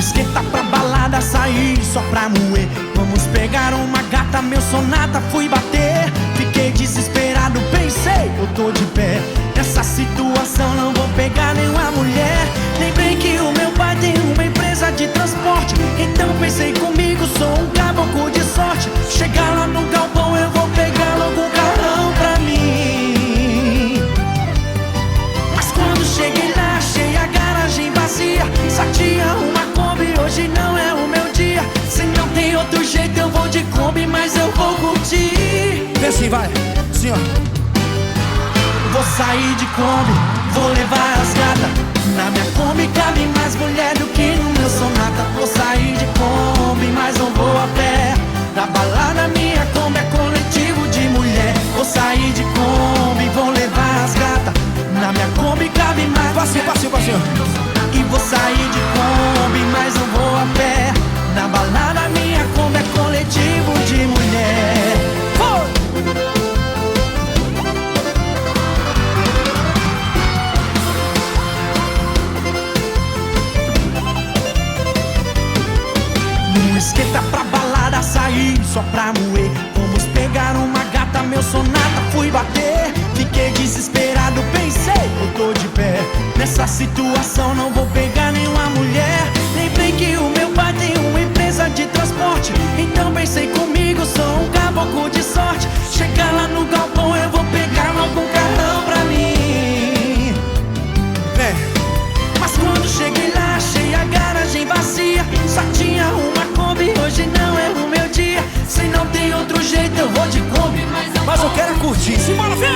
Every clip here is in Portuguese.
esquenta pra balada, sair só pra moer. Vamos pegar uma gata, meu sonata, fui bater. Fiquei desesperado, pensei, eu tô de pé. Nessa situação não vou pegar nenhuma mulher. Lembrei que o meu pai tem uma empresa de transporte. Então pensei comigo, sou um caboclo de sorte. Chegar lá no galpão eu vou pegar logo um carrão pra mim. Mas quando cheguei lá, achei a garagem vazia. Só tinha uma Kombi, hoje não é o meu dia. Se não tem outro jeito eu vou de Kombi, mas eu vou curtir. Vem assim, vai, assim ó. Vou sair de Kombi, vou levar as gatas. Na minha Kombi cabe mais mulher do que no meu sonata. Vou sair de Kombi, mas não vou a pé. Na balada minha Kombi é coletivo de mulher. Vou sair de Kombi, vou levar as gatas. Na minha Kombi cabe mais passinho, passinho, passinho. E vou sair de Kombi, mas não vou a pé. Na balada minha Kombi é coletivo de mulher. Não esquenta pra balada, sair só pra moer. Vamos pegar uma gata, meu sonata, fui bater. Fiquei desesperado, pensei, eu tô de pé. Nessa situação não vou pegar nenhuma mulher. Lembrei que o meu pai tem uma empresa de transporte. Então pensei comigo, sou um caboclo de sorte. Chegar lá no galpão eu vou pegar logo um carrão pra mim. Mas quando cheguei lá, achei a garagem vazia. Só tinha uma Kombi, hoje não é o meu dia. Se não tem outro jeito eu vou de Kombi, Mas eu quero curtir, simbora, vem!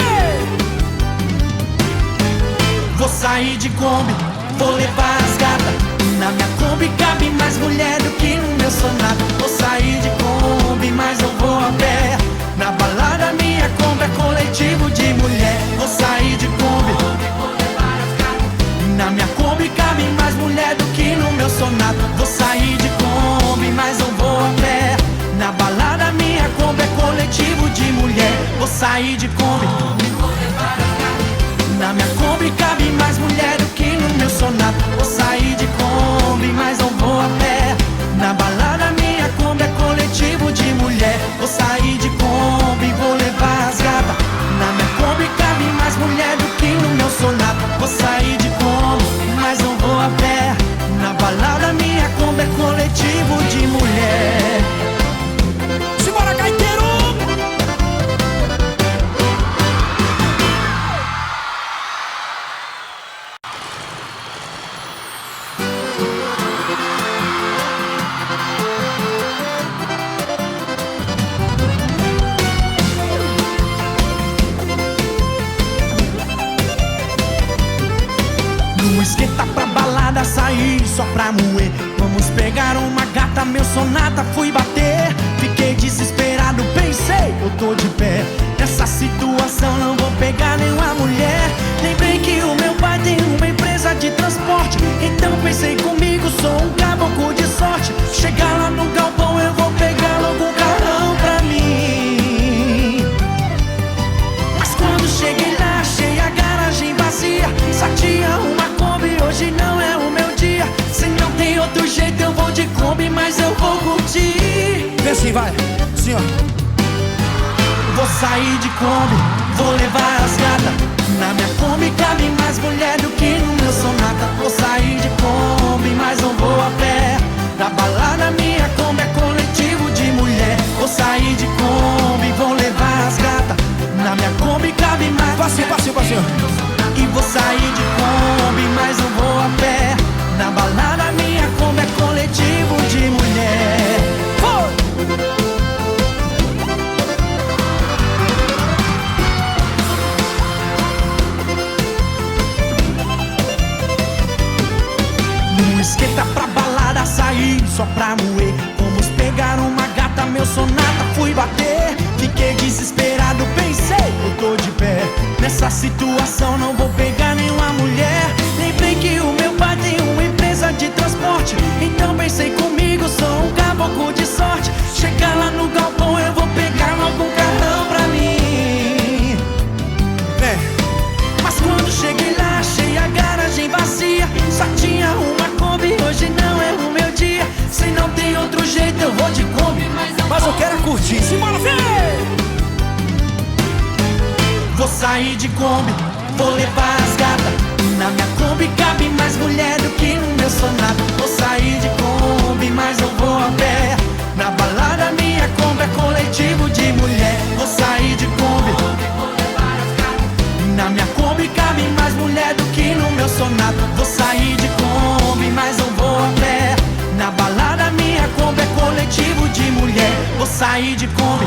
Vou sair de Kombi, vou levar as gatas. Na minha Kombi cabe mais mulher do que no meu sonata. Vou sair de Kombi, mas não vou a pé. Na balada minha Kombi é coletivo de mulher. Vou sair de Kombi, na minha Kombi cabe mais mulher do que no meu sonata. Vou sair de Kombi, mas não vou a pé. Na balada minha Kombi é coletivo de mulher. Vou sair de Kombi, na minha Kombi cabe mais mulher do que no meu sonata. Vou sair de Kombi, mas não vou a pé. Na balada minha Kombi é coletivo de mulher. Vou sair de Kombi, vou levar as gatas. Na minha Kombi cabe mais mulher do que no meu sonata. Vou sair de Kombi, mas não vou a pé. Na balada minha Kombi é coletivo de mulher. Simbora, gaiteiro! Não esquenta pra balada, sair só pra moer. Vamos pegar uma gata, meu sonata, fui bater. Fiquei desesperado, pensei, eu tô de pé. Nessa situação não vou pegar nenhuma mulher. Lembrei que o meu pai tem uma empresa de transporte. Então pensei comigo, sou um caboclo de sorte. Chegar lá no galpão eu vou pegar logo um carrão pra mim. Mas quando cheguei lá, achei a garagem vazia. Só tinha uma Kombi, hoje não é o meu dia. Se não tem outro jeito eu vou de Kombi, mas eu vou curtir. Vem assim, vai, assim ó. Vou sair de Kombi, vou levar as gatas. Na minha Kombi cabe mais mulher do que no meu sonata. Vou sair de Kombi, mas não vou a pé. Na balada minha Kombi é coletivo de mulher. Vou sair de Kombi, vou levar as gatas. Na minha Kombi cabe mais Passinho, passinho, passinho. E vou sair de Kombi, mas não vou a pé. Na balada minha Kombi é coletivo de mulher. Não esquenta pra balada, sair só pra moer. Vamos pegar uma gata, meu sonata, fui bater. Fiquei desesperado, pensei, eu tô de pé. Nessa situação não vou pegar nenhuma mulher. Lembrei que o meu pai tem uma empresa de transporte. Então pensei comigo, sou um caboclo de sorte. Chegar lá no galpão eu vou pegar logo um carrão pra mim. Mas quando cheguei lá, achei a garagem vazia. Só tinha uma Kombi, hoje não é o meu dia. curtir. Simbora, vem! Vou sair de Kombi, vou levar as gatas. Na minha Kombi cabe mais mulher do que no meu Sonata. Vou sair de Kombi, mas não vou a pé. Na balada minha Kombi é coletivo de mulher. Vou sair de Kombi, vou levar as gatas. Na minha Kombi cabe mais mulher do que no meu Sonata. Vou sair de Kombi, mas não vou a pé. Na balada minha Kombi é coletivo de mulher. Vou sair de Kombi,